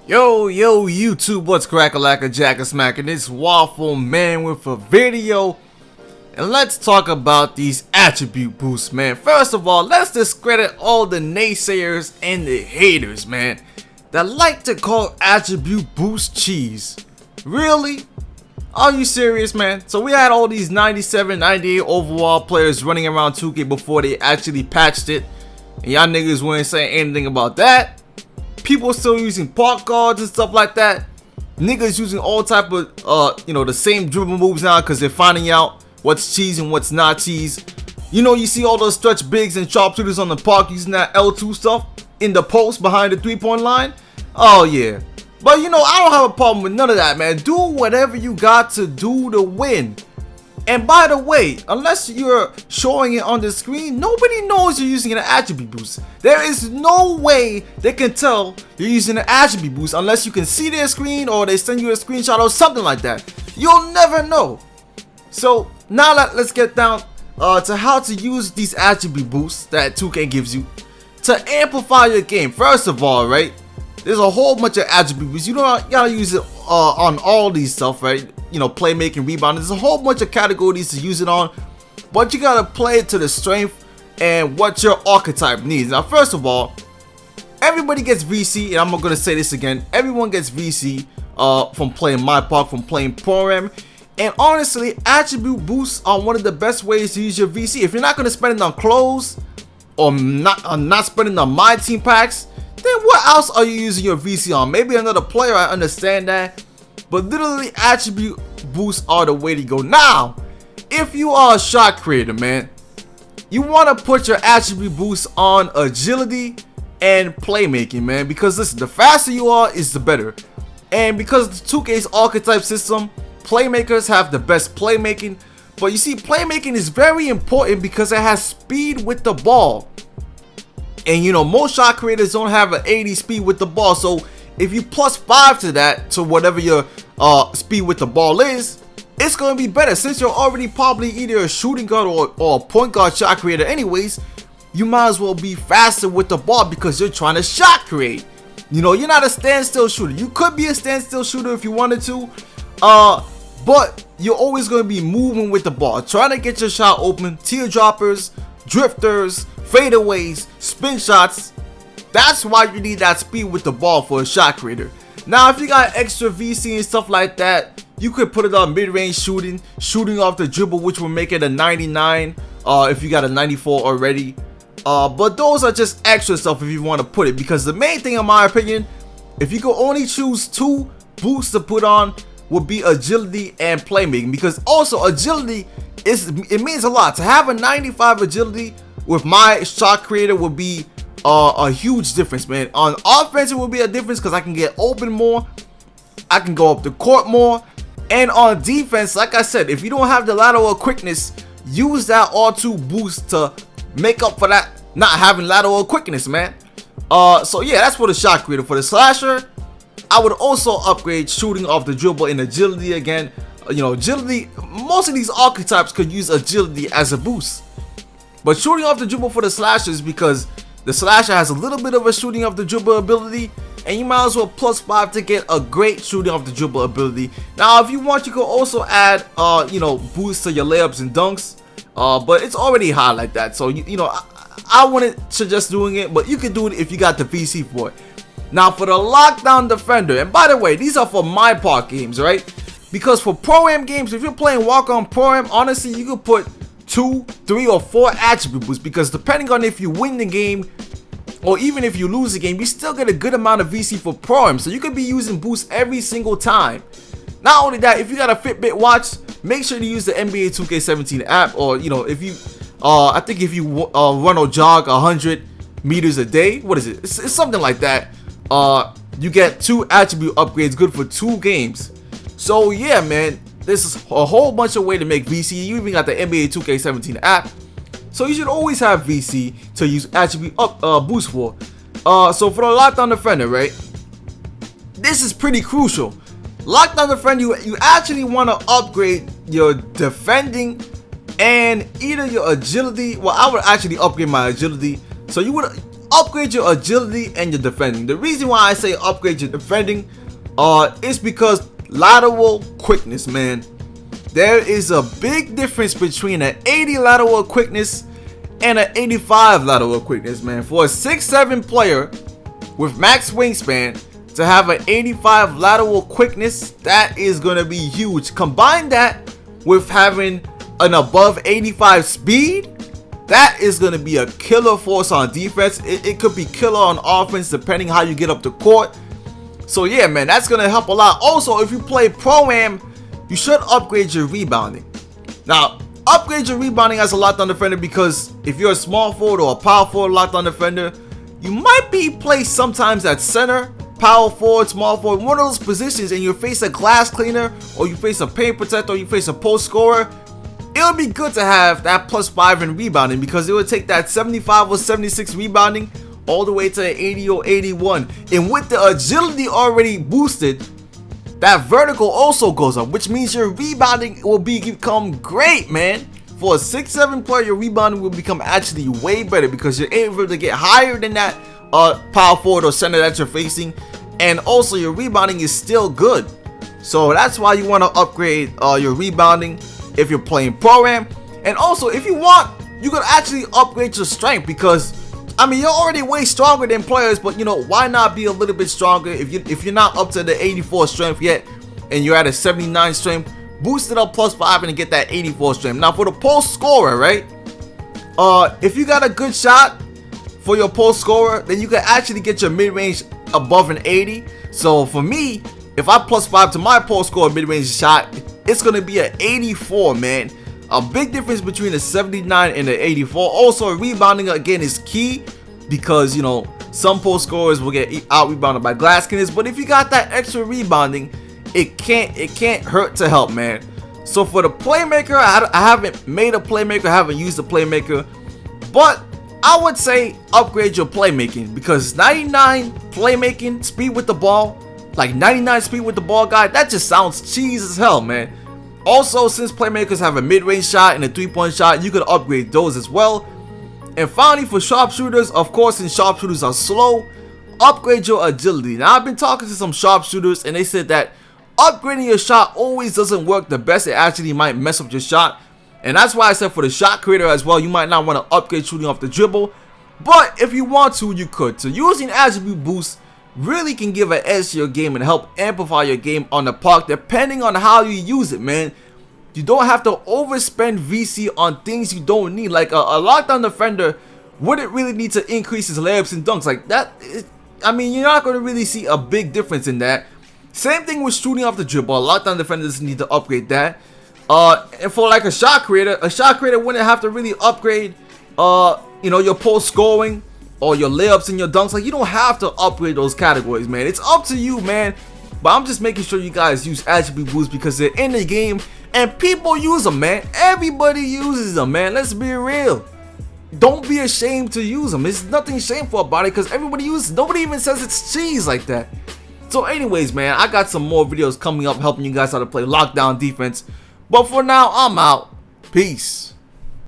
Yo YouTube, what's crackalackajackasmacin? It's Waffleman with a video, and let's talk about these attribute boosts, man. First of all, let's discredit all the naysayers and the haters, man, that like to call attribute boost cheese. Really? Are you serious, man? So we had all these 97, 98 overall players running around 2K before they actually patched it, and y'all niggas weren't saying anything about that. People still using park guards and stuff like that. Niggas using all type of the same dribble moves now because they're finding out what's cheese and what's not cheese. You see all those stretch bigs and sharpshooters on the park using that L2 stuff in the post behind the 3-point line. Oh yeah. But I don't have a problem with none of that, man. Do whatever you got to do to win. And by the way, unless you're showing it on the screen, nobody knows you're using an attribute boost. There is no way they can tell you're using an attribute boost unless you can see their screen or they send you a screenshot or something like that. You'll never know. So now let's get down to how to use these attribute boosts that 2K gives you to amplify your game. First of all, right, there's a whole bunch of attribute boosts. You gotta use it on all these stuff, right? Playmaking, rebounding. There's a whole bunch of categories to use it on, but you gotta play it to the strength and what your archetype needs. Now, first of all, everybody gets VC, and I'm gonna say this again. Everyone gets VC from playing my park, from playing Pro-Am. And honestly, attribute boosts are one of the best ways to use your VC. If you're not gonna spend it on clothes or not spending on my team packs, then what else are you using your VC on? Maybe another player, I understand that. But literally, attribute boosts are the way to go. Now, if you are a shot creator, man, you want to put your attribute boosts on agility and playmaking, man. Because listen, the faster you are is the better. And because of 2K's archetype system, playmakers have the best playmaking. But you see, playmaking is very important because it has speed with the ball. And most shot creators don't have an 80 speed with the ball. So if you plus 5 to that, to whatever your speed with the ball is, it's going to be better. Since you're already probably either a shooting guard or a point guard shot creator anyways, you might as well be faster with the ball because you're trying to shot create. You're not a standstill shooter. You could be a standstill shooter if you wanted to, but you're always going to be moving with the ball, trying to get your shot open. Teardroppers, drifters, fadeaways, spin shots. That's why you need that speed with the ball for a shot creator. Now, if you got extra VC and stuff like that, you could put it on mid-range shooting off the dribble, which will make it a 99 if you got a 94 already. But those are just extra stuff if you want to put it, because the main thing, in my opinion, if you could only choose 2 boosts to put on, would be agility and playmaking. Because also agility it means a lot. To have a 95 agility with my shot creator would be a huge difference, man. On offense, it will be a difference because I can get open more, I can go up the court more. And on defense, like I said, if you don't have the lateral quickness, use that R2 boost to make up for that not having lateral quickness, man. So yeah, that's for the shot creator. For the slasher, I would also upgrade shooting off the dribble and agility again. Agility, most of these archetypes could use agility as a boost, but shooting off the dribble for the slashers, because the slasher has a little bit of a shooting off the dribble ability, and you might as well plus 5 to get a great shooting off the dribble ability. Now, if you want, you can also add, boosts to your layups and dunks, but it's already high like that. So, I wouldn't suggest doing it, but you can do it if you got the VC for it. Now, for the lockdown defender, and by the way, these are for my park games, right? Because for Pro-Am games, if you're playing walk-on Pro-Am, honestly, you could put 2, 3, or 4 attribute boosts, because depending on if you win the game or even if you lose the game, you still get a good amount of VC for Pro-Am. So you could be using boosts every single time. Not only that, if you got a Fitbit watch, make sure to use the NBA 2K17 app, or if you I think if you run or jog 100 meters a day, what is it? It's something like that. You get 2 attribute upgrades, good for 2 games. So yeah, man, this is a whole bunch of way to make VC. You even got the NBA 2K17 app, so you should always have VC to use attribute boost for. So for the lockdown defender, right, this is pretty crucial. Lockdown defender, you actually want to upgrade your defending and either your agility. Well, I would actually upgrade my agility. So you would upgrade your agility and your defending. The reason why I say upgrade your defending is because lateral quickness, man. There is a big difference between an 80 lateral quickness and an 85 lateral quickness, man. For a 6'7" player with max wingspan to have an 85 lateral quickness, that is going to be huge. Combine that with having an above 85 speed, that is going to be a killer force on defense. It could be killer on offense depending how you get up the court. So yeah, man, that's going to help a lot. Also, if you play Pro-Am, you should upgrade your rebounding. Now, upgrade your rebounding as a lockdown defender, because if you're a small forward or a power forward lockdown defender, you might be placed sometimes at center, power forward, small forward, one of those positions, and you face a glass cleaner, or you face a paint protector, or you face a post scorer. It would be good to have that +5 in rebounding, because it would take that 75 or 76 rebounding all the way to 80 or 81. And with the agility already boosted, that vertical also goes up, which means your rebounding will become great, man. For a 6'7" player, your rebounding will become actually way better, because you're able to get higher than that power forward or center that you're facing, and also your rebounding is still good. So that's why you want to upgrade your rebounding if you're playing Pro-Am. And also, if you want, you could actually upgrade your strength, because I mean, you're already way stronger than players, but you know, why not be a little bit stronger? If you're not up to the 84 strength yet and you're at a 79 strength, boost it up +5 and get that 84 strength. Now for the post scorer, right? If you got a good shot for your post scorer, then you can actually get your mid-range above an 80. So for me, if I +5 to my post scorer mid-range shot, it's gonna be an 84, man. A big difference between the 79 and the 84. Also, rebounding again is key, because you know, some post scorers will get out rebounded by glass cleaners, but if you got that extra rebounding, it can't hurt to help, man. So for the playmaker, I haven't made a playmaker, I haven't used a playmaker, but I would say upgrade your playmaking, because 99 playmaking speed with the ball, like 99 speed with the ball guy, that just sounds cheese as hell, man. Also, since playmakers have a mid-range shot and a 3-point shot, you could upgrade those as well. And finally, for sharpshooters, of course, since sharpshooters are slow, upgrade your agility. Now, I've been talking to some sharpshooters, and they said that upgrading your shot always doesn't work the best. It actually might mess up your shot. And that's why I said for the shot creator as well, you might not want to upgrade shooting off the dribble. But if you want to, you could. So using attribute boost really can give an edge to your game and help amplify your game on the park, depending on how you use it, man. You don't have to overspend VC on things you don't need. Like a lockdown defender wouldn't really need to increase his layups and dunks like that. I mean, you're not going to really see a big difference in that. Same thing with shooting off the dribble. A lockdown defender doesn't need to upgrade that. And for like a shot creator wouldn't have to really upgrade you know, your post scoring or your layups and your dunks. Like, you don't have to upgrade those categories, man. It's up to you, man. But I'm just making sure you guys use attribute boosts, because they're in the game and people use them, man. Everybody uses them, man. Let's be real. Don't be ashamed to use them. There's nothing shameful about it, because everybody uses it. Nobody even says it's cheese like that. So anyways, man, I got some more videos coming up helping you guys how to play lockdown defense. But for now, I'm out. Peace.